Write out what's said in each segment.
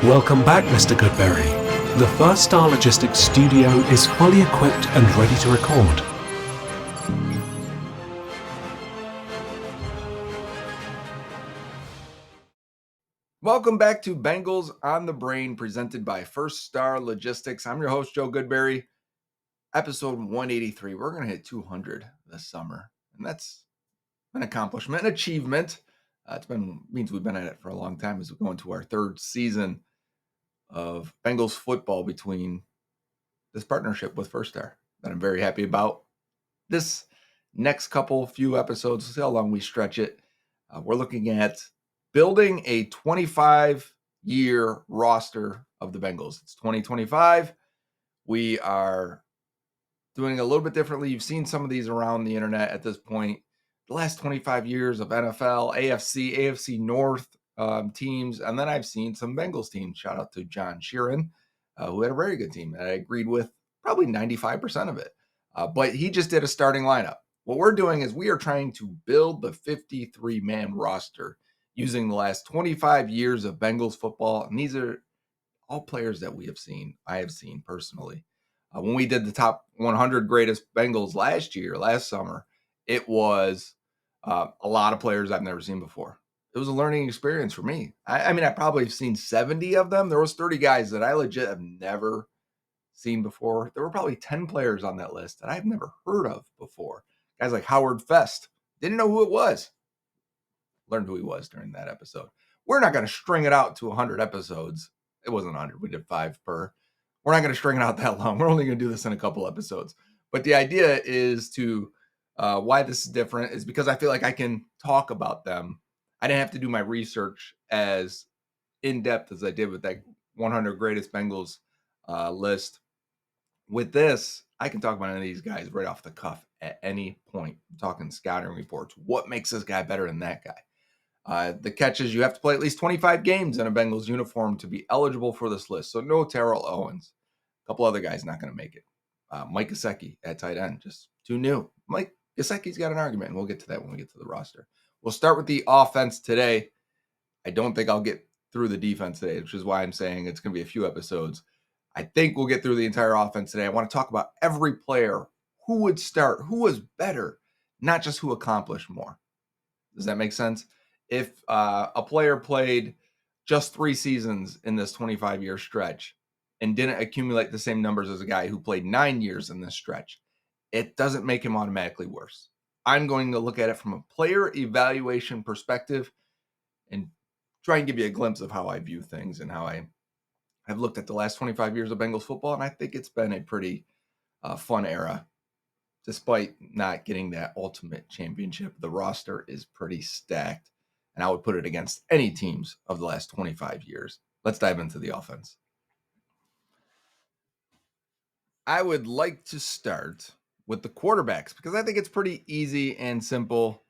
Welcome back, Mr. Goodberry. The First Star Logistics studio is fully equipped and ready to record. Welcome back to Bengals On The Brain, presented by First Star Logistics. I'm your host, Joe Goodberry. Episode 183. We're going to hit 200 this summer, and that's an accomplishment, an achievement. Means we've been at it for a long time as we go into our third season of Bengals football between this partnership with First Star that I'm very happy about. This next few episodes, see how long we stretch it. We're looking at building a 25-year roster of the Bengals. It's 2025. We are doing a little bit differently. You've seen some of these around the internet at this point. The last 25 years of NFL, AFC North teams, and then I've seen some Bengals teams. Shout out to John Sheeran, who had a very good team. I agreed with probably 95% of it. But he just did a starting lineup. What we're doing is we are trying to build the 53-man roster using the last 25 years of Bengals football. And these are all players that I have seen personally. When we did the top 100 greatest Bengals last summer, it was a lot of players I've never seen before. It was a learning experience for me. I mean, I probably have seen 70 of them. There was 30 guys that I legit have never seen before. There were probably 10 players on that list that I've never heard of before. Guys like Howard Fest. Didn't know who it was. Learned who he was during that episode. We're not going to string it out to 100 episodes. It wasn't 100. We did 5 per. We're not going to string it out that long. We're only going to do this in a couple episodes. But the idea is to, why this is different is because I feel like I can talk about them. I didn't have to do my research as in-depth as I did with that 100 greatest Bengals list. With this, I can talk about any of these guys right off the cuff at any point. I'm talking scouting reports. What makes this guy better than that guy? The catch is you have to play at least 25 games in a Bengals uniform to be eligible for this list. So no Terrell Owens. A couple other guys not going to make it. Mike Gesicki at tight end, just too new. Mike Gesicki's got an argument, and we'll get to that when we get to the roster. We'll start with the offense today. I don't think I'll get through the defense today, which is why I'm saying it's going to be a few episodes. I think we'll get through the entire offense today. I want to talk about every player, who would start, who was better, not just who accomplished more. Does that make sense? If a player played just 3 seasons in this 25-year stretch and didn't accumulate the same numbers as a guy who played 9 years in this stretch, it doesn't make him automatically worse. I'm going to look at it from a player evaluation perspective and try and give you a glimpse of how I view things and how I've looked at the last 25 years of Bengals football, and I think it's been a pretty fun era. Despite not getting that ultimate championship, the roster is pretty stacked, and I would put it against any teams of the last 25 years. Let's dive into the offense. I would like to start with the quarterbacks because I think it's pretty easy and simple.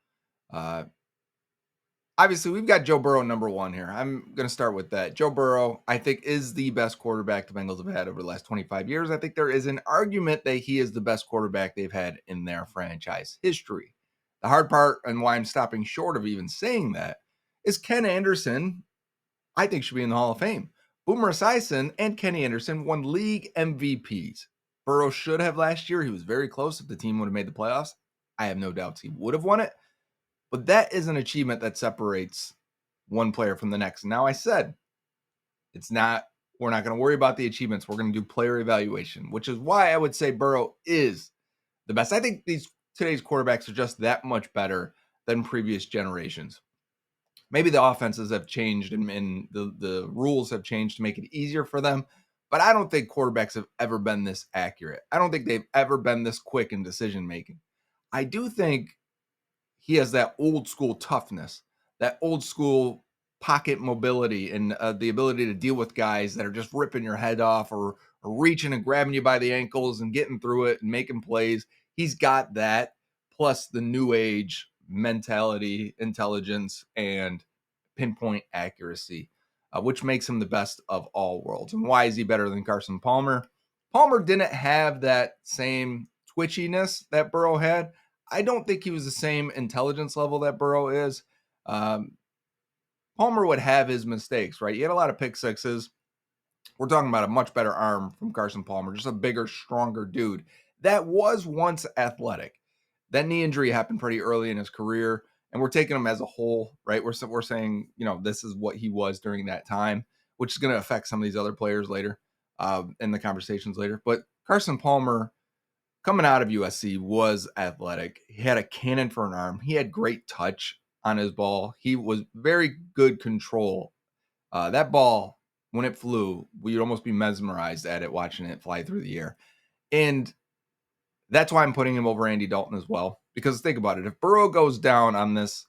Obviously, we've got Joe Burrow number 1 here. I'm going to start with that. Joe Burrow, I think, is the best quarterback the Bengals have had over the last 25 years. I think there is an argument that he is the best quarterback they've had in their franchise history. The hard part, and why I'm stopping short of even saying that, is Ken Anderson, I think, should be in the Hall of Fame. Boomer Esiason and Kenny Anderson won league MVPs. Burrow should have last year. He was very close. If the team would have made the playoffs, I have no doubts he would have won it. But that is an achievement that separates one player from the next. Now, I said we're not going to worry about the achievements. We're going to do player evaluation, which is why I would say Burrow is the best. I think today's quarterbacks are just that much better than previous generations. Maybe the offenses have changed and the rules have changed to make it easier for them. But I don't think quarterbacks have ever been this accurate. I don't think they've ever been this quick in decision-making. I do think he has that old school toughness, that old school pocket mobility, and the ability to deal with guys that are just ripping your head off or reaching and grabbing you by the ankles and getting through it and making plays. He's got that, plus the new age mentality, intelligence, and pinpoint accuracy, which makes him the best of all worlds. And why is he better than Carson Palmer? Palmer didn't have that same twitchiness that Burrow had. I don't think he was the same intelligence level that Burrow is. Palmer would have his mistakes, right? He had a lot of pick sixes. We're talking about a much better arm from Carson Palmer, just a bigger, stronger dude that was once athletic. That knee injury happened pretty early in his career, and we're taking him as a whole, right? We're saying, this is what he was during that time, which is going to affect some of these other players later in the conversations later. But Carson Palmer, coming out of USC, was athletic. He had a cannon for an arm. He had great touch on his ball. He was very good control. That ball, when it flew, we'd almost be mesmerized at it watching it fly through the air. And that's why I'm putting him over Andy Dalton as well. Because think about it. If Burrow goes down on this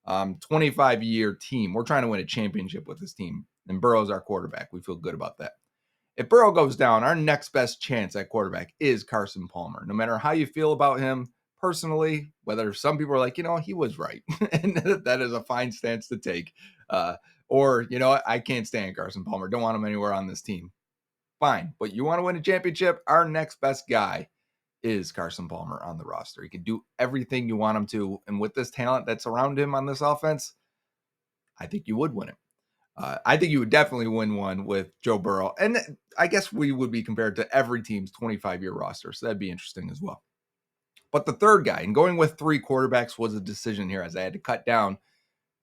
25-year team, we're trying to win a championship with this team. And Burrow's our quarterback. We feel good about that. If Burrow goes down, our next best chance at quarterback is Carson Palmer. No matter how you feel about him personally, whether some people are like, he was right. And that is a fine stance to take. Or, I can't stand Carson Palmer. Don't want him anywhere on this team. Fine. But you want to win a championship? Our next best guy is Carson Palmer on the roster. He can do everything you want him to. And with this talent that's around him on this offense, I think you would win it. I think you would definitely win one with Joe Burrow. And I guess we would be compared to every team's 25-year roster. So that'd be interesting as well. But the third guy, and going with 3 quarterbacks was a decision here as I had to cut down.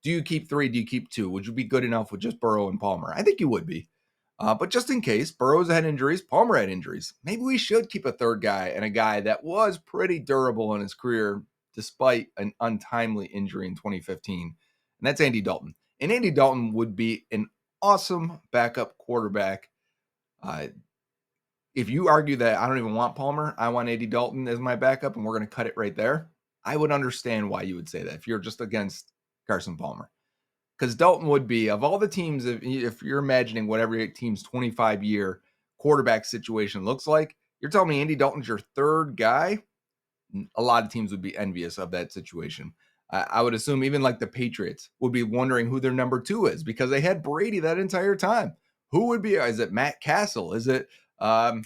Do you keep 3? Do you keep 2? Would you be good enough with just Burrow and Palmer? I think you would be. But just in case, Burrow's had injuries, Palmer had injuries. Maybe we should keep a third guy and a guy that was pretty durable in his career despite an untimely injury in 2015. And that's Andy Dalton. And Andy Dalton would be an awesome backup quarterback. If you argue that I don't even want Palmer, I want Andy Dalton as my backup, and we're going to cut it right there, I would understand why you would say that if you're just against Carson Palmer. Because Dalton would be, of all the teams, if you're imagining what every team's 25-year quarterback situation looks like, you're telling me Andy Dalton's your third guy? A lot of teams would be envious of that situation. I would assume even like the Patriots would be wondering who their number 2 is because they had Brady that entire time. Who would be? Is it Matt Castle? Is it the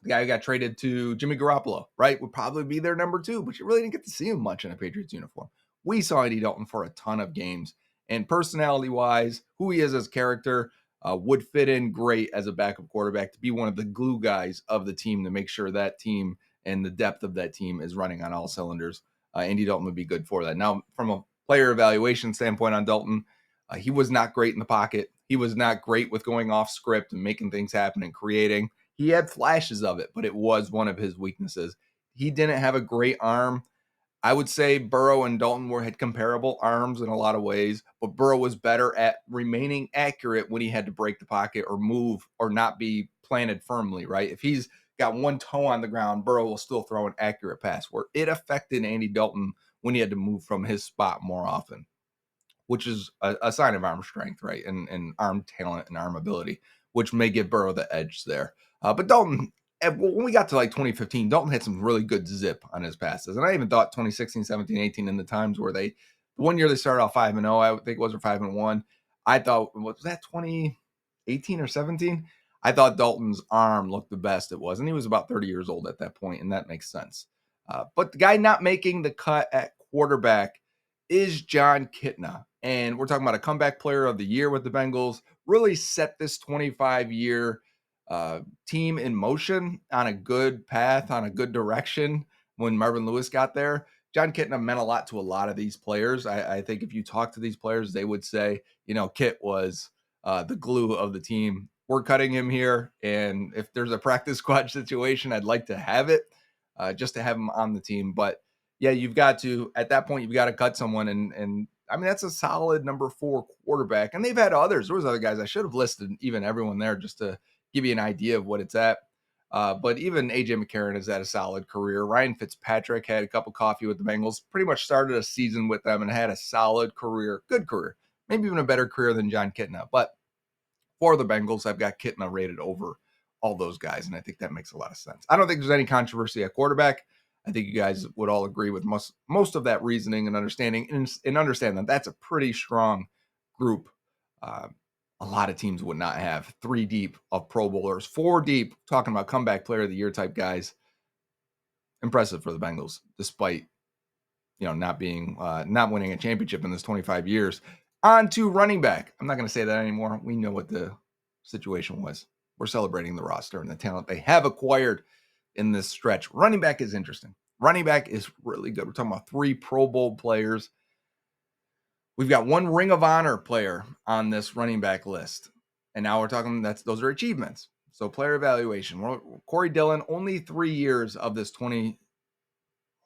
guy who got traded to Jimmy Garoppolo, right? Would probably be their number 2, but you really didn't get to see him much in a Patriots uniform. We saw Andy Dalton for a ton of games. And personality-wise, who he is as character would fit in great as a backup quarterback to be one of the glue guys of the team to make sure that team and the depth of that team is running on all cylinders. Andy Dalton would be good for that. Now, from a player evaluation standpoint on Dalton, he was not great in the pocket. He was not great with going off script and making things happen and creating. He had flashes of it, but it was one of his weaknesses. He didn't have a great arm. I would say Burrow and Dalton had comparable arms in a lot of ways, but Burrow was better at remaining accurate when he had to break the pocket or move or not be planted firmly, right? If he's got one toe on the ground, Burrow will still throw an accurate pass, where it affected Andy Dalton when he had to move from his spot more often, which is a sign of arm strength, right? And arm talent and arm ability, which may give Burrow the edge there. But Dalton, when we got to like 2015, Dalton had some really good zip on his passes. And I even thought 2016, 17, 18 in the times where the one year they started off 5-0, I think it was, or 5-1. I thought, was that 2018 or 17? I thought Dalton's arm looked the best it was. And he was about 30 years old at that point, and that makes sense. But the guy not making the cut at quarterback is Jon Kitna. And we're talking about a comeback player of the year with the Bengals, really set this 25-year team in motion on a good path, on a good direction when Marvin Lewis got there. Jon Kitna meant a lot to a lot of these players. I think if you talk to these players, they would say, Kit was the glue of the team. We're cutting him here. And if there's a practice squad situation, I'd like to have it just to have him on the team. But yeah, you've got to, at that point, you've got to cut someone. And I mean, that's a solid number 4 quarterback. And they've had others. There was other guys. I should have listed even everyone there just to give you an idea of what it's at. But even A.J. McCarron has had a solid career. Ryan Fitzpatrick had a cup of coffee with the Bengals, pretty much started a season with them and had a solid career, good career, maybe even a better career than Jon Kitna. But for the Bengals, I've got Kitna rated over all those guys, and I think that makes a lot of sense. I don't think there's any controversy at quarterback. I think you guys would all agree with most of that reasoning and understanding, and understand that that's a pretty strong group. A lot of teams would not have 3 deep of Pro Bowlers, 4 deep, talking about comeback player of the year type guys. Impressive for the Bengals, despite not winning a championship in this 25 years. On to running back. I'm not going to say that anymore. We know what the situation was. we're celebrating the roster and the talent they have acquired in this stretch. Running back is interesting. Running back is really good. We're talking about 3 Pro Bowl players. We've got 1 Ring of Honor player on this running back list. And now we're talking, those are achievements. So player evaluation. Corey Dillon, only 3 years of this 20,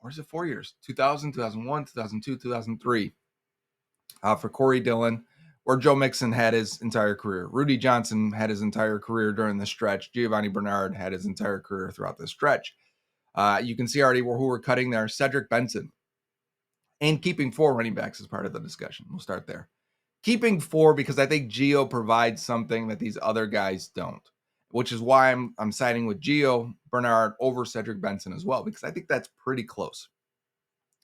or is it 4 years? 2000, 2001, 2002, 2003 for Corey Dillon, where Joe Mixon had his entire career. Rudy Johnson had his entire career during the stretch. Giovanni Bernard had his entire career throughout the stretch. You can see already who we're cutting there. Cedric Benson. And keeping 4 running backs is part of the discussion. We'll start there. Keeping 4 because I think Gio provides something that these other guys don't, which is why I'm siding with Gio Bernard over Cedric Benson as well, because I think that's pretty close.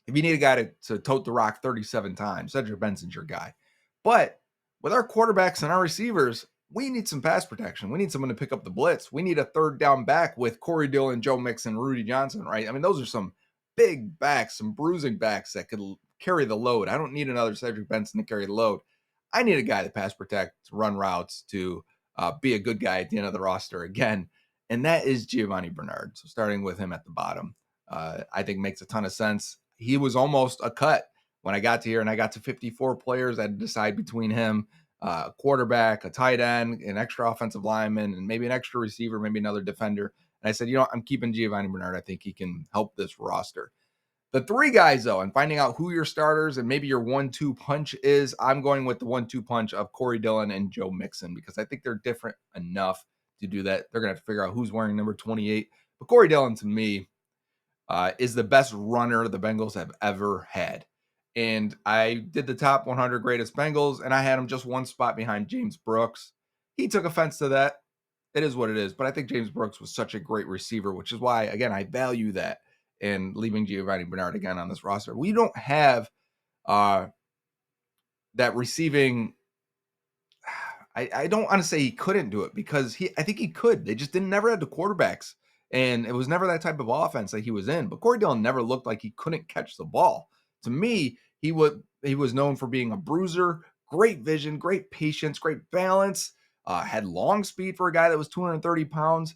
If you need a guy to tote the rock 37 times, Cedric Benson's your guy. But with our quarterbacks and our receivers, we need some pass protection. We need someone to pick up the blitz. We need a third down back with Corey Dillon, Joe Mixon, Rudy Johnson, right? I mean, those are some big backs, some bruising backs that could carry the load. I don't need another Cedric Benson to carry the load. I need a guy to pass protect, to run routes, to be a good guy at the end of the roster again. And that is Giovanni Bernard. So starting with him at the bottom, I think makes a ton of sense. He was almost a cut when I got to here and I got to 54 players. I had to decide between him, a quarterback, a tight end, an extra offensive lineman, and maybe an extra receiver, maybe another defender. And I said, I'm keeping Giovanni Bernard. I think he can help this roster. The 3 guys, though, and finding out who your starters and maybe your 1-2 punch is, I'm going with the 1-2 punch of Corey Dillon and Joe Mixon because I think they're different enough to do that. They're going to have to figure out who's wearing number 28. But Corey Dillon, to me, is the best runner the Bengals have ever had. And I did the top 100 greatest Bengals, and I had him just 1 spot behind James Brooks. He took offense to that. It is what it is. But I think James Brooks was such a great receiver, which is why, again, I value that in leaving Giovanni Bernard again on this roster. We don't have that receiving. I don't want to say he couldn't do it because I think he could. They just never had the quarterbacks. And it was never that type of offense that he was in. But Corey Dillon never looked like he couldn't catch the ball. To me, he was known for being a bruiser, great vision, great patience, great balance, had long speed for a guy that was 230 pounds.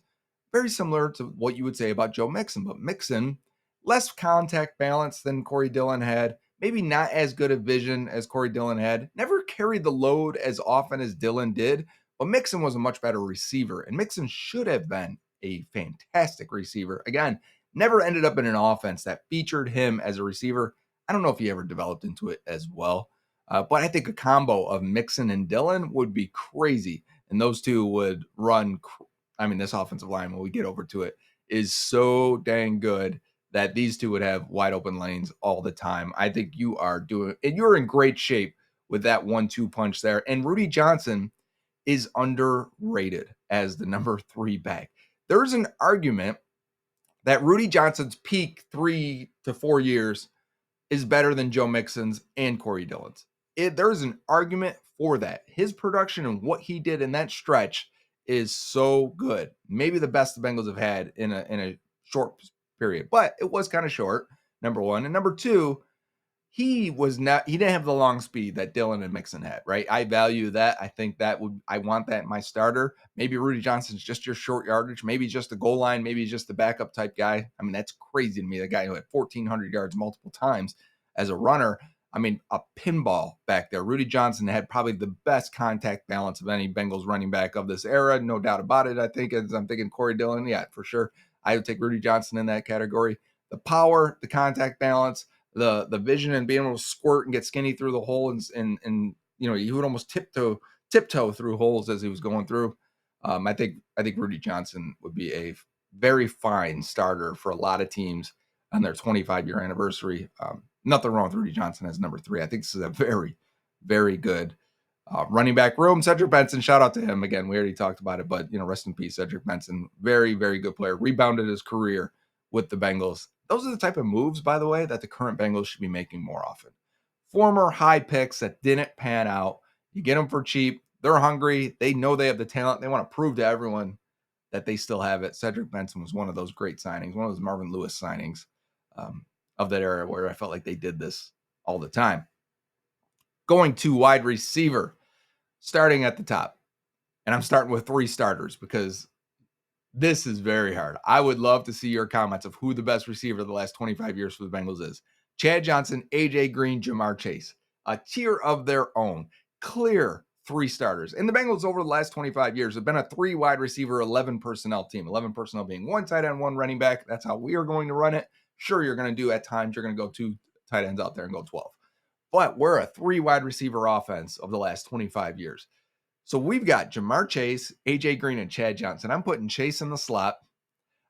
Very similar to what you would say about Joe Mixon. But Mixon, less contact balance than Corey Dillon had. Maybe not as good a vision as Corey Dillon had. Never carried the load as often as Dillon did. But Mixon was a much better receiver. And Mixon should have been a fantastic receiver. Again, never ended up in an offense that featured him as a receiver. I don't know if he ever developed into it as well. But I think a combo of Mixon and Dillon would be crazy. And those two would run. This offensive line, when we get over to it, is so dang good that these two would have wide open lanes all the time. I think you're in great shape with that 1-2 punch there. And Rudy Johnson is underrated as the number 3 back. There's an argument that Rudy Johnson's peak 3 to 4 years is better than Joe Mixon's and Corey Dillon's. There's an argument for that. His production and what he did in that stretch is so good. Maybe the best the Bengals have had in a short period, but it was kind of short, number 1. And number 2, he didn't have the long speed that Dillon and Mixon had, right? I value that. I think I want that in my starter. Maybe Rudy Johnson's just your short yardage. Maybe just the goal line. Maybe just the backup type guy. That's crazy to me. The guy who had 1,400 yards multiple times as a runner. A pinball back there. Rudy Johnson had probably the best contact balance of any Bengals running back of this era. No doubt about it. I think as I'm thinking Corey Dillon, yeah, for sure. I would take Rudy Johnson in that category. The power, the contact balance, the vision, and being able to squirt and get skinny through the hole, and he would almost tiptoe through holes as he was going through. I think Rudy Johnson would be a very fine starter for a lot of teams on their 25-year anniversary. Nothing wrong with Rudy Johnson as number 3. I think this is a very, very good running back room. Cedric Benson, shout out to him again. We already talked about it, but rest in peace, Cedric Benson. Very, very good player. Rebounded his career with the Bengals. Those are the type of moves, by the way, that the current Bengals should be making more often. Former high picks that didn't pan out. You get them for cheap. They're hungry. They know they have the talent. They want to prove to everyone that they still have it. Cedric Benson was one of those great signings, one of those Marvin Lewis signings of that era where I felt like they did this all the time. Going to wide receiver, starting at the top. And I'm starting with 3 starters because this is very hard. I would love to see your comments of who the best receiver of the last 25 years for the Bengals is. Chad Johnson, AJ Green, Jamar Chase. A tier of their own. Clear 3 starters. And the Bengals over the last 25 years have been a 3 wide receiver, 11 personnel team. 11 personnel being 1 tight end, 1 running back. That's how we are going to run it. Sure, you're going to do at times, you're going to go 2 tight ends out there and go 12. But we're a 3 wide receiver offense of the last 25 years. So we've got Jamar Chase, AJ Green, and Chad Johnson. I'm putting Chase in the slot.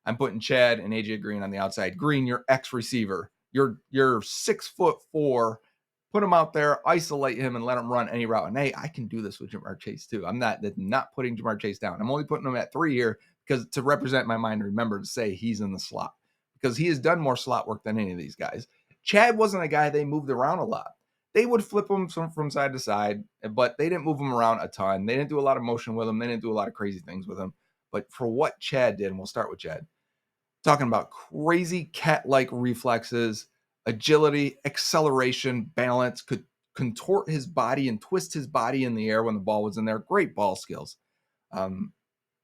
I'm putting Chad and AJ Green on the outside. Green, your X receiver. You're 6'4". Put him out there, isolate him, and let him run any route. And hey, I can do this with Jamar Chase too. I'm not putting Jamar Chase down. I'm only putting him at 3 here because to represent my mind, remember to say he's in the slot because he has done more slot work than any of these guys. Chad wasn't a guy they moved around a lot. They would flip him from side to side, but they didn't move him around a ton. They didn't do a lot of motion with him. They didn't do a lot of crazy things with him. But for what Chad did, and we'll start with Chad, talking about crazy cat-like reflexes, agility, acceleration, balance, could contort his body and twist his body in the air when the ball was in there. Great ball skills.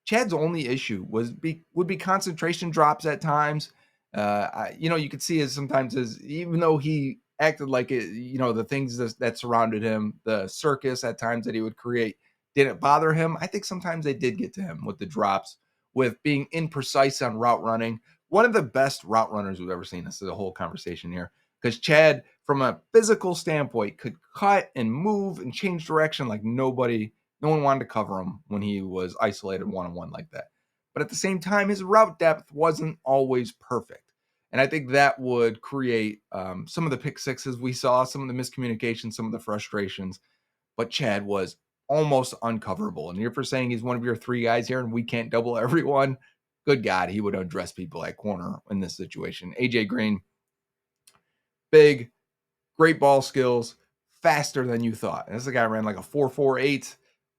Chad's only issue would be concentration drops at times. You could see even though he acted like it, the things that surrounded him, the circus at times that he would create didn't bother him. I think sometimes they did get to him with the drops, with being imprecise on route running. One of the best route runners we've ever seen. This is a whole conversation here because Chad, from a physical standpoint, could cut and move and change direction like no one wanted to cover him when he was isolated one-on-one like that. But at the same time, his route depth wasn't always perfect. And I think that would create some of the pick sixes we saw, some of the miscommunication, some of the frustrations. But Chad was almost uncoverable. And you're for saying he's one of your 3 guys here and we can't double everyone. Good God, he would address people at corner in this situation. AJ Green, big, great ball skills, faster than you thought. And this guy ran like a 4.48,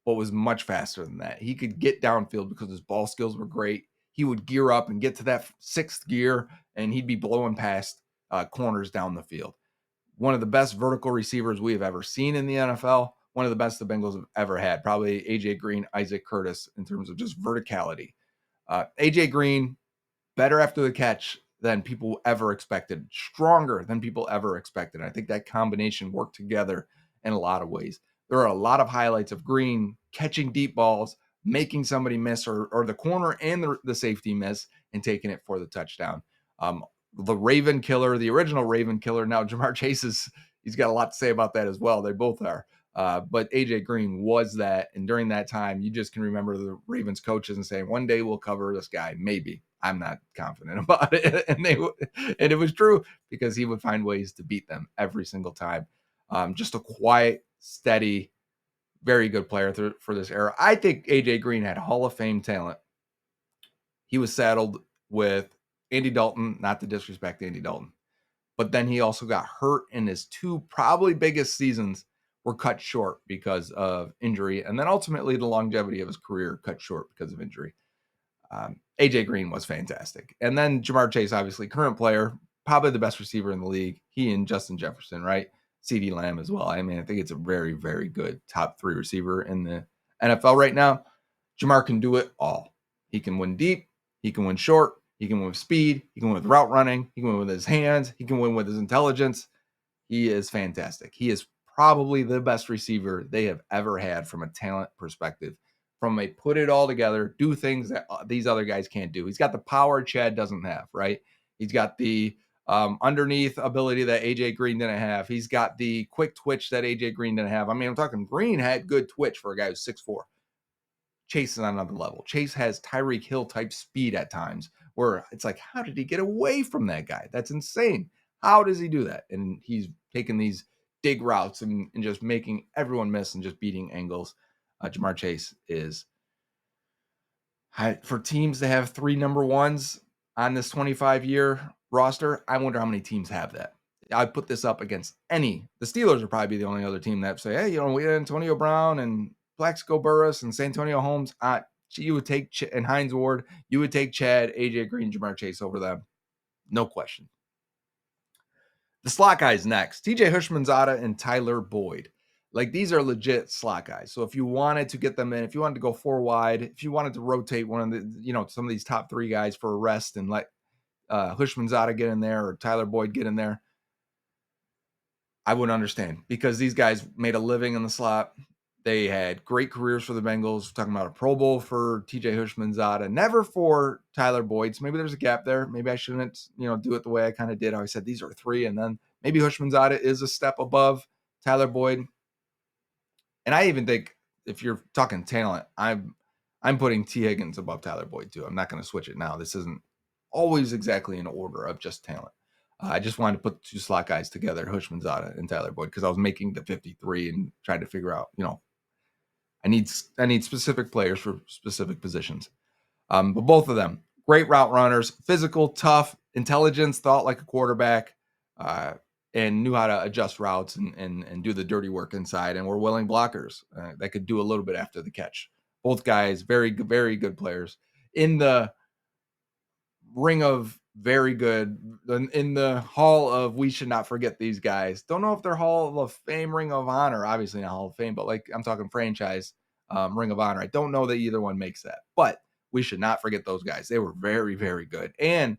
but was much faster than that. He could get downfield because his ball skills were great. He would gear up and get to that 6th gear, and he'd be blowing past corners down the field. One of the best vertical receivers we have ever seen in the NFL. One of the best the Bengals have ever had. Probably AJ Green, Isaac Curtis in terms of just verticality. AJ Green, better after the catch than people ever expected, stronger than people ever expected. I think that combination worked together in a lot of ways. There are a lot of highlights of Green catching deep balls, making somebody miss or the corner and the safety miss and taking it for the touchdown. The Raven Killer, the original Raven Killer. Now Jamar Chase he's got a lot to say about that as well. They both are. But AJ Green was that. And during that time, you just can remember the Ravens coaches and saying, one day we'll cover this guy. Maybe. I'm not confident about it. And it was true because he would find ways to beat them every single time. Just a quiet, steady, very good player for this era. I think AJ Green had Hall of Fame talent. He was saddled with Andy Dalton, not to disrespect Andy Dalton. But then he also got hurt in his 2 probably biggest seasons were cut short because of injury. And then ultimately the longevity of his career cut short because of injury. AJ Green was fantastic. And then Jamar Chase, obviously current player, probably the best receiver in the league. He and Justin Jefferson, right? CeeDee Lamb as well. I mean, I think it's a very, very good top 3 receiver in the NFL right now. Jamar can do it all. He can win deep. He can win short. He can win with speed. He can win with route running. He can win with his hands. He can win with his intelligence. He is fantastic. He is probably the best receiver they have ever had from a talent perspective. From a put it all together, do things that these other guys can't do. He's got the power Chad doesn't have, right? He's got the underneath ability that AJ Green didn't have. He's got the quick twitch that AJ Green didn't have. I mean, I'm talking Green had good twitch for a guy who's 6'4". Chase is on another level. Chase has Tyreek Hill type speed at times where it's like, how did he get away from that guy? That's insane. How does he do that? And he's taking these dig routes and just making everyone miss and just beating angles. Jamar Chase is, for teams that have 3 number ones on this 25-year roster, I wonder how many teams have that. I'd put this up against the Steelers would probably be the only other team that say, hey, we had Antonio Brown and Plaxico Burress and Santonio Holmes. You would take and Hines Ward. You would take Chad, AJ Green, Jamar Chase over them. No question. The slot guys next. TJ Hushmanzada and Tyler Boyd. Like, these are legit slot guys. So if you wanted to get them in, if you wanted to go 4 wide, if you wanted to rotate one of the, some of these top 3 guys for a rest and let Hushmanzada get in there or Tyler Boyd get in there, I wouldn't understand, because these guys made a living in the slot. They had great careers for the Bengals. We're talking about a Pro Bowl for TJ Hushmanzada, never for Tyler Boyd. So maybe there's a gap there. Maybe I shouldn't, do it the way I kind of did. I said these are 3, and then maybe Hushmanzada is a step above Tyler Boyd. And I even think, if you're talking talent, I'm putting T. Higgins above Tyler Boyd too. I'm not going to switch it now. This isn't always exactly in order of just talent. I just wanted to put the 2 slot guys together, Hushmanzada and Tyler Boyd, because I was making the 53 and trying to figure out, I need specific players for specific positions. But both of them, great route runners, physical, tough, intelligence, thought like a quarterback, and knew how to adjust routes and do the dirty work inside, and were willing blockers that could do a little bit after the catch. Both guys, very good players. In the ring of very good, in the hall of we should not forget these guys. Don't know if they're Hall of Fame, Ring of Honor, obviously not Hall of Fame, but like I'm talking franchise Ring of Honor. I don't know that either one makes that, but we should not forget those guys. They were very, very good and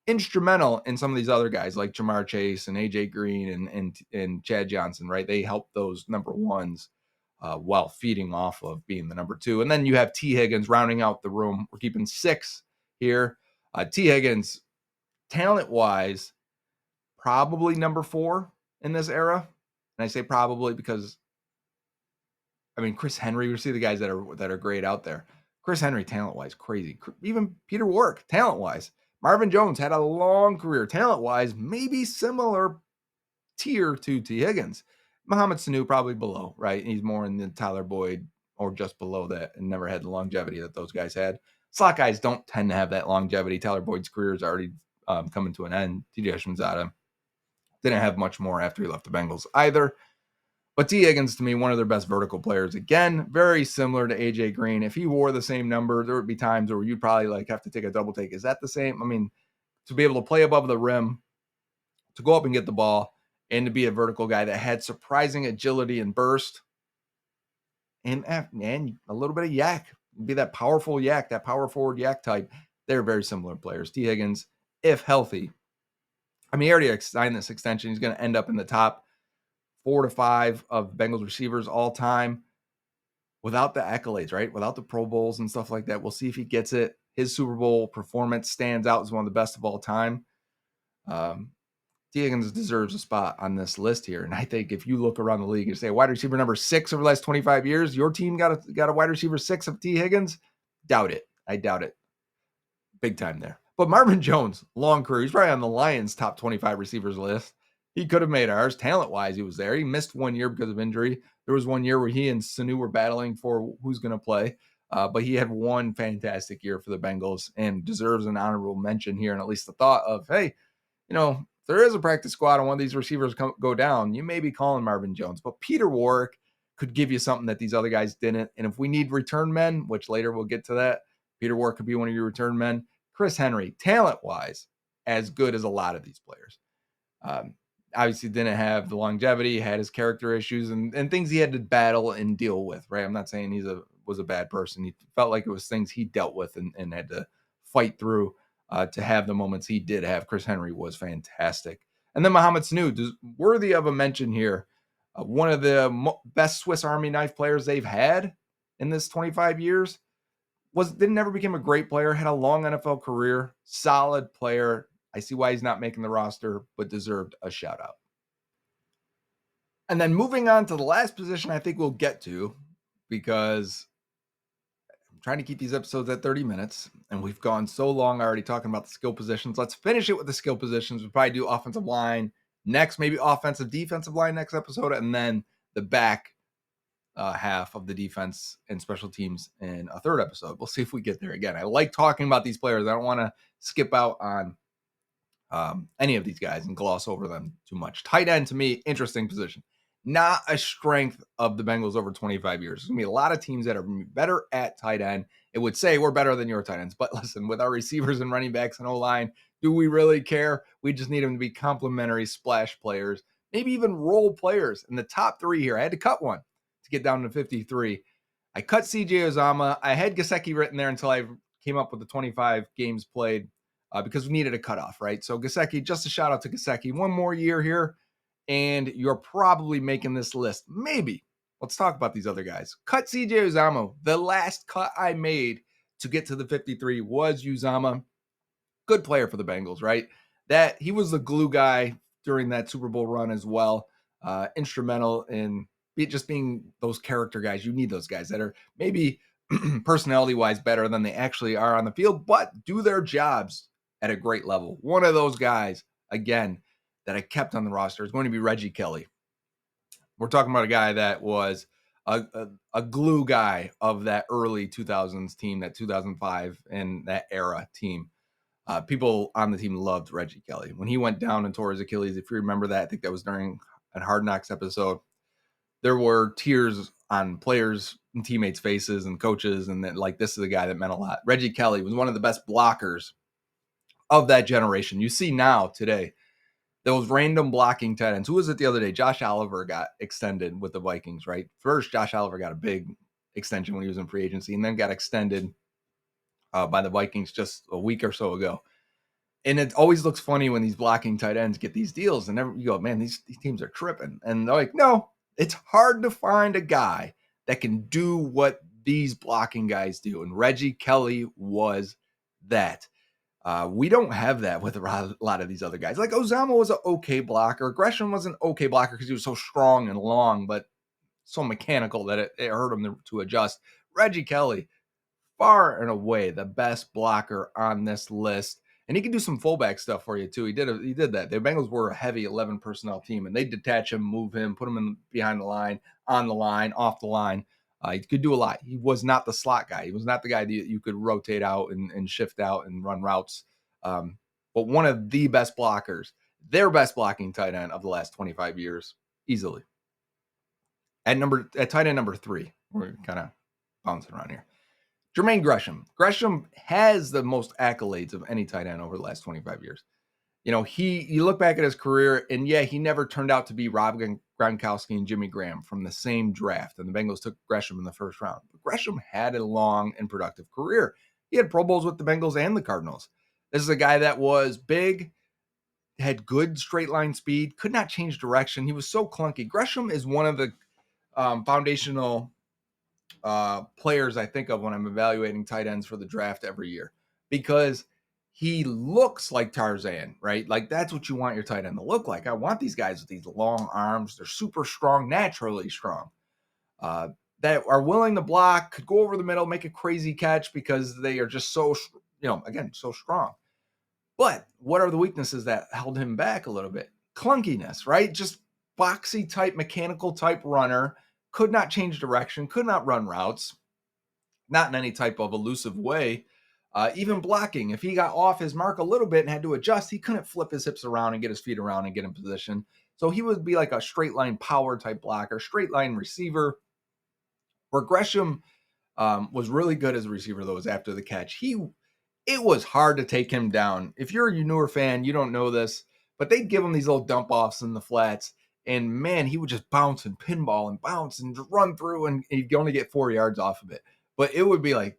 instrumental in some of these other guys like Jamar Chase and AJ Green and Chad Johnson, right? They helped those number ones while feeding off of being the number 2. And then you have T. Higgins rounding out the room. We're keeping 6 here. T. Higgins, talent-wise, probably number 4 in this era. And I say probably because, Chris Henry, we see the guys that are great out there. Chris Henry, talent-wise, crazy. Even Peter Warrick, talent-wise. Marvin Jones had a long career. Talent-wise, maybe similar tier to T. Higgins. Mohamed Sanu probably below, right? He's more in the Tyler Boyd or just below that, and never had the longevity that those guys had. Slot guys don't tend to have that longevity. Tyler Boyd's career is already coming to an end. TJ Hushmanzada didn't have much more after he left the Bengals either. But T. Higgins, to me, one of their best vertical players. Again, very similar to AJ Green. If he wore the same number, there would be times where you'd probably have to take a double take. Is that the same? To be able to play above the rim, to go up and get the ball, and to be a vertical guy that had surprising agility and burst, and a little bit of yak, be that powerful yak, that power forward yak type. They're very similar players. T. Higgins, if healthy, he already signed this extension. He's going to end up in the top 4 to 5 of Bengals receivers all time without the accolades, right? Without the Pro Bowls and stuff like that. We'll see if he gets it. His Super Bowl performance stands out as one of the best of all time. T. Higgins deserves a spot on this list here. And I think if you look around the league and say wide receiver number 6 over the last 25 years, your team got a wide receiver 6 of T. Higgins, doubt it. I doubt it. Big time there. But Marvin Jones, long career. He's probably on the Lions' top 25 receivers list. He could have made ours. Talent-wise, he was there. He missed 1 year because of injury. There was 1 year where he and Sanu were battling for who's going to play. But he had one fantastic year for the Bengals and deserves an honorable mention here. And at least the thought of, hey, if there is a practice squad and one of these receivers go down, you may be calling Marvin Jones. But Peter Warrick could give you something that these other guys didn't. And if we need return men, which later we'll get to that, Peter Warrick could be one of your return men. Chris Henry, talent-wise, as good as a lot of these players. Obviously didn't have the longevity, had his character issues and things he had to battle and deal with, right? I'm not saying he was a bad person. He felt like it was things he dealt with and had to fight through to have the moments he did have. Chris Henry was fantastic. And then Mohamed Sanu, worthy of a mention here. One of the best Swiss Army knife players they've had in this 25 years. Never became a great player, had a long NFL career, solid player. I see why he's not making the roster, but deserved a shout out. And then moving on to the last position I think we'll get to, because I'm trying to keep these episodes at 30 minutes, and we've gone so long already talking about the skill positions. Let's finish it with the skill positions. We'll probably do offensive line next, maybe offensive, defensive line next episode, and then the back half of the defense and special teams in a third episode. We'll see if we get there again. I like talking about these players. I don't want to skip out on any of these guys and gloss over them too much. Tight end, to me, interesting position. Not a strength of the Bengals over 25 years. There's going to be a lot of teams that are better at tight end. It would say we're better than your tight ends. But listen, with our receivers and running backs and O-line, do we really care? We just need them to be complementary splash players. maybe even role players. In the top 3 here, I had to cut one to get down to 53. I cut CJ Uzomah. I had Gesicki written there until I came up with the 25 games played because we needed a cutoff, right? So Gesicki, just a shout out to Gesicki. One more year here, and you're probably making this list. Maybe. Let's talk about these other guys. Cut CJ Uzomah. The last cut I made to get to the 53 was Uzomah. Good player for the Bengals, right? That he was the glue guy during that Super Bowl run as well. Instrumental in just being those character guys. You need those guys that are maybe personality wise better than they actually are on the field, but do their jobs at a great level. One of those guys, again, that I kept on the roster is going to be Reggie Kelly. We're talking about a guy that was a glue guy of that early 2000s team, that 2005 and that era team. People on the team loved Reggie Kelly. When he went down and tore his Achilles, if you remember that, I think that was during a Hard Knocks episode, there were tears on players and teammates' faces and coaches, and that, like, this is a guy that meant a lot. Reggie Kelly was one of the best blockers of that generation. You see now, today, those random blocking tight ends. Who was it the other day? Josh Oliver got extended with the Vikings, right? First, Josh Oliver got a big extension when he was in free agency, and then got extended by the Vikings just a week or so ago. And it always looks funny when these blocking tight ends get these deals, and you go, man, these teams are tripping. And they're like, no, it's hard to find a guy that can do what these blocking guys do. And Reggie Kelly was that. We don't have that with a lot of these other guys. Like Uzomah was an okay blocker. Gresham was an okay blocker because he was so strong and long, but so mechanical that it hurt him to adjust. Reggie Kelly, far and away the best blocker on this list. And he can do some fullback stuff for you too. He did that. The Bengals were a heavy 11 personnel team, and they detach him, move him, put him in behind the line, on the line, off the line. He could do a lot. He was not the slot guy. He was not the guy that you could rotate out and shift out and run routes. But one of the best blockers, their best blocking tight end of the last 25 years, easily. At tight end number 3, we're kind of bouncing around here. Jermaine Gresham. Gresham has the most accolades of any tight end over the last 25 years. You know, you look back at his career, and yeah, he never turned out to be Rob Gronkowski and Jimmy Graham from the same draft, and the Bengals took Gresham in the first round. But Gresham had a long and productive career. He had Pro Bowls with the Bengals and the Cardinals. This is a guy that was big, had good straight line speed, could not change direction. He was so clunky. Gresham is one of the foundational players I think of when I'm evaluating tight ends for the draft every year, because he looks like Tarzan, right? Like, that's what you want your tight end to look like. I want these guys with these long arms. They're super strong, naturally strong, that are willing to block, could go over the middle, make a crazy catch because they are just so, again, so strong. But what are the weaknesses that held him back a little bit? Clunkiness, right? Just boxy type, mechanical type runner, could not change direction, could not run routes, not in any type of elusive way. Even blocking, if he got off his mark a little bit and had to adjust, he couldn't flip his hips around and get his feet around and get in position. So he would be like a straight line power type blocker, straight line receiver. Where Gresham was really good as a receiver, though, was after the catch. It was hard to take him down. If you're a newer fan, you don't know this, but they'd give him these little dump offs in the flats, and man, he would just bounce and pinball and bounce and just run through, and he'd only get 4 yards off of it. But it would be like,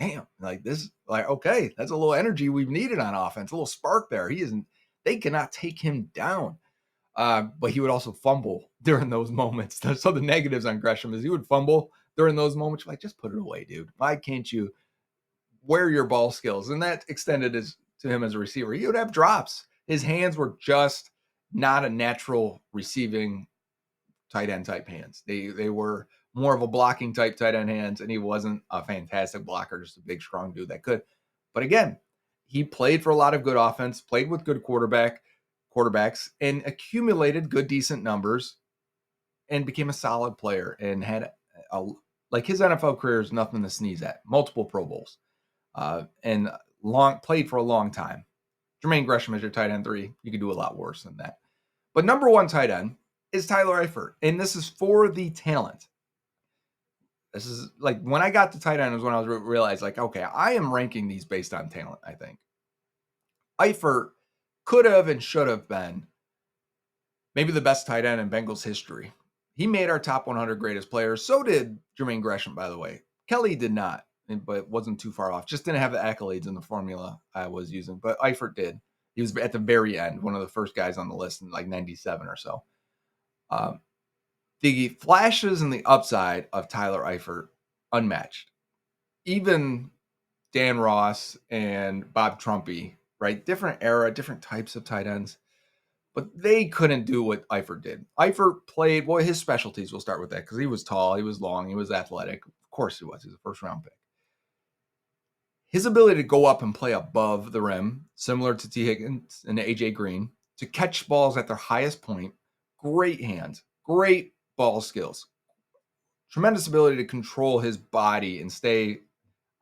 damn, like this, like, okay, that's a little energy we've needed on offense, a little spark there. They cannot take him down. But he would also fumble during those moments. So the negatives on Gresham is he would fumble during those moments. Like, just put it away, dude. Why can't you wear your ball skills? And that extended to him as a receiver. He would have drops. His hands were just not a natural receiving tight end type hands. They were more of a blocking type tight end hands, and he wasn't a fantastic blocker, just a big, strong dude that could. But again, he played for a lot of good offense, played with good quarterbacks, and accumulated good, decent numbers, and became a solid player, and had like his NFL career is nothing to sneeze at. Multiple Pro Bowls, and played for a long time. Jermaine Gresham is your tight end 3. You could do a lot worse than that. But number 1 tight end is Tyler Eifert, and this is for the talent. This is like, when I got to tight end was when I was realized, like, okay, I am ranking these based on talent. I think Eifert could have and should have been maybe the best tight end in Bengals history. He made our top 100 greatest players. So did Jermaine Gresham, by the way. Kelly did not, but wasn't too far off. Just didn't have the accolades in the formula I was using. But Eifert did. He was at the very end, one of the first guys on the list in like 97 or so. The flashes and the upside of Tyler Eifert, unmatched. Even Dan Ross and Bob Trumpy, right? Different era, different types of tight ends. But they couldn't do what Eifert did. Eifert played, well, his specialties, we'll start with that, because he was tall, he was long, he was athletic. Of course he was. He was a first-round pick. His ability to go up and play above the rim, similar to T. Higgins and A.J. Green, to catch balls at their highest point, great hands, great ball skills, tremendous ability to control his body and stay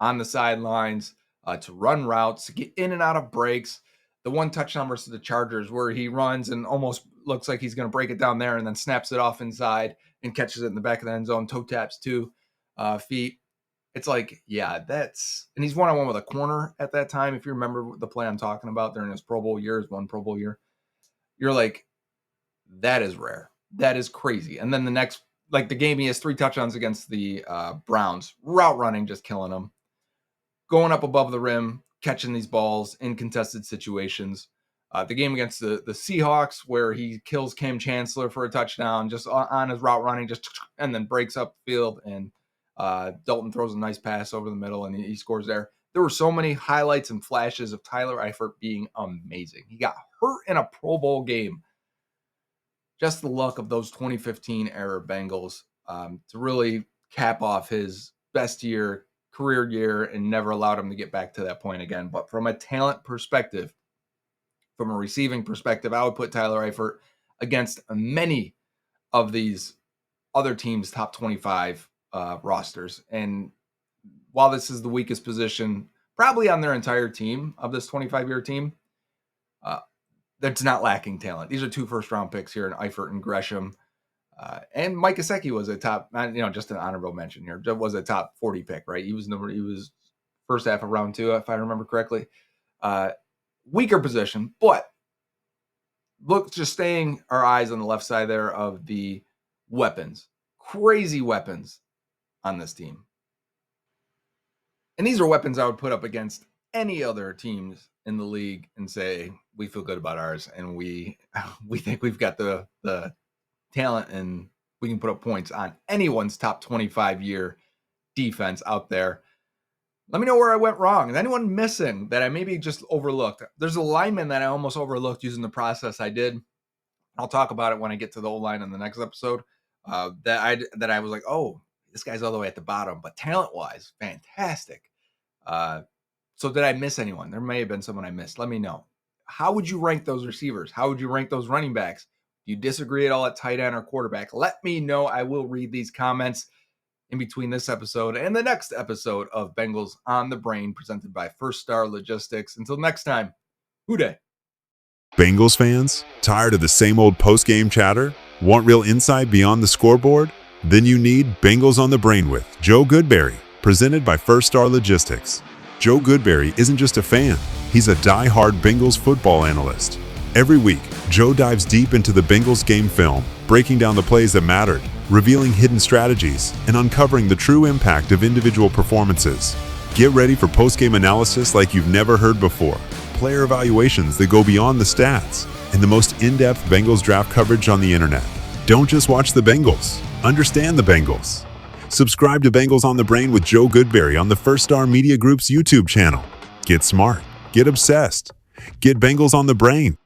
on the sidelines, to run routes, to get in and out of breaks. The one touchdown versus the Chargers where he runs and almost looks like he's going to break it down there and then snaps it off inside and catches it in the back of the end zone, toe taps 2 feet. It's like, yeah, that's, and he's one-on-one with a corner at that time. If you remember the play I'm talking about during his Pro Bowl year, his one Pro Bowl year, you're like, that is rare. That is crazy. And then the next, like the game, he has 3 touchdowns against the Browns, route running, just killing them, going up above the rim, catching these balls in contested situations. The game against the Seahawks, where he kills Cam Chancellor for a touchdown, just on his route running, and then breaks up the field, and Dalton throws a nice pass over the middle, and he scores there. There were so many highlights and flashes of Tyler Eifert being amazing. He got hurt in a Pro Bowl game. Just the luck of those 2015 era Bengals to really cap off his best year, career year, and never allowed him to get back to that point again. But from a talent perspective, from a receiving perspective, I would put Tyler Eifert against many of these other teams' top 25 rosters. And while this is the weakest position, probably on their entire team of this 25-year team, that's not lacking talent. These are 2 first-round picks here in Eifert and Gresham. And Mike Gesicki was a top, just an honorable mention here. Was a top 40 pick, right? He was first half of round 2, if I remember correctly. Weaker position, but look, just staying our eyes on the left side there of the weapons. Crazy weapons on this team. And these are weapons I would put up against any other teams in the league and say, we feel good about ours, and we think we've got the talent and we can put up points on anyone's top 25-year defense out there. Let me know where I went wrong. Is anyone missing that I maybe just overlooked? There's a lineman that I almost overlooked using the process I did. I'll talk about it when I get to the O-line in the next episode. That I was like, oh, this guy's all the way at the bottom, but talent-wise, fantastic. So did I miss anyone? There may have been someone I missed. Let me know. How would you rank those receivers? How would you rank those running backs? Do you disagree at all at tight end or quarterback? Let me know. I will read these comments in between this episode and the next episode of Bengals on the Brain, presented by First Star Logistics. Until next time, Houday. Bengals fans, tired of the same old post-game chatter? Want real insight beyond the scoreboard? Then you need Bengals on the Brain with Joe Goodberry, presented by First Star Logistics. Joe Goodberry isn't just a fan, he's a die-hard Bengals football analyst. Every week, Joe dives deep into the Bengals game film, breaking down the plays that mattered, revealing hidden strategies, and uncovering the true impact of individual performances. Get ready for post-game analysis like you've never heard before, player evaluations that go beyond the stats, and the most in-depth Bengals draft coverage on the internet. Don't just watch the Bengals, understand the Bengals. Subscribe to Bengals on the Brain with Joe Goodberry on the First Star Media Group's YouTube channel. Get smart, get obsessed, get Bengals on the Brain.